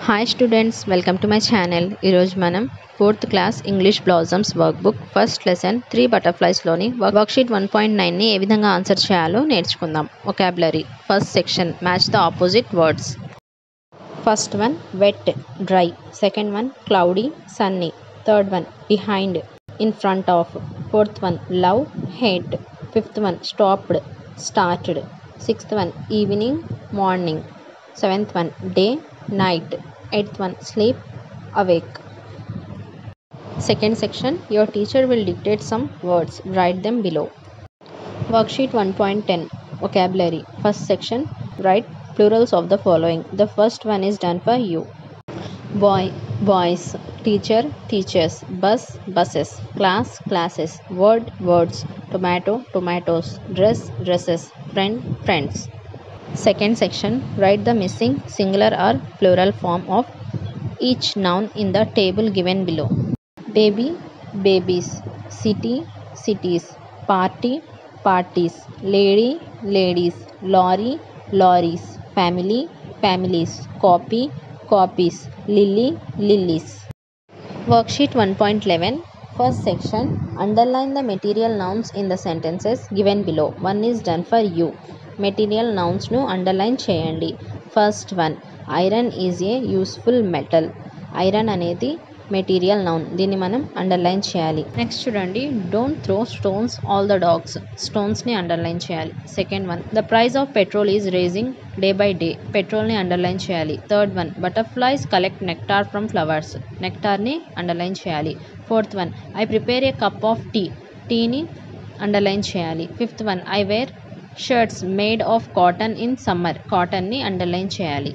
Hi students, welcome to my channel. ఈరోజు మనం 4th class English Blossoms workbook first lesson 3 బటర్ఫ్లైస్లోని worksheet 1.9ని ఏ విధంగా ఆన్సర్ చేయాలో నేర్చుకుందాం. Vocabulary first section match the opposite words. First one wet dry, second one cloudy sunny, third one behind in front of, fourth one love hate, fifth one stopped started, sixth one evening morning, seventh one day night, eighth one sleep awake. Second section, your teacher will dictate some words, write them below. Worksheet 1.10 vocabulary first section, write plurals of the following. The first one is done for you. Boy boys, teacher teachers, bus buses, class classes, word words, tomato tomatoes, dress dresses, friend friends. Second section, write the missing singular or plural form of each noun in the table given below. Baby babies, city cities, party parties, lady ladies, lorry lorries, family families, copy copies, lily lilies. Worksheet 1.11 first section, underline the material nouns in the sentences given below. One is done for you. Material నౌన్స్ను underline చేయండి. First one, iron is a useful metal. Iron అనేది material noun, దీన్ని మనం underline చేయాలి. Next చూడండి, don't throw stones all the dogs. స్టోన్స్ని underline చేయాలి. Second one, the price of petrol is raising day by day. పెట్రోల్ని underline చేయాలి. Third one, butterflies collect nectar from flowers. నెక్టార్ని అండర్లైన్ చేయాలి. Fourth one, I prepare a cup of tea. టీని underline చేయాలి. Fifth one, I wear shirts made of cotton in summer. కాటన్ని underline చేయాలి.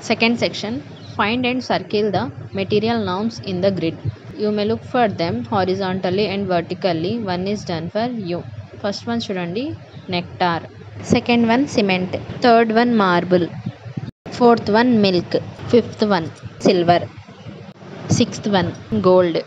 Second section, find and circle the material nouns in the grid. You may look for them horizontally and vertically. One is done for you. First one చూడండి, nectar. Second one cement. Third one marble. Fourth one milk. Fifth one silver. Sixth one gold.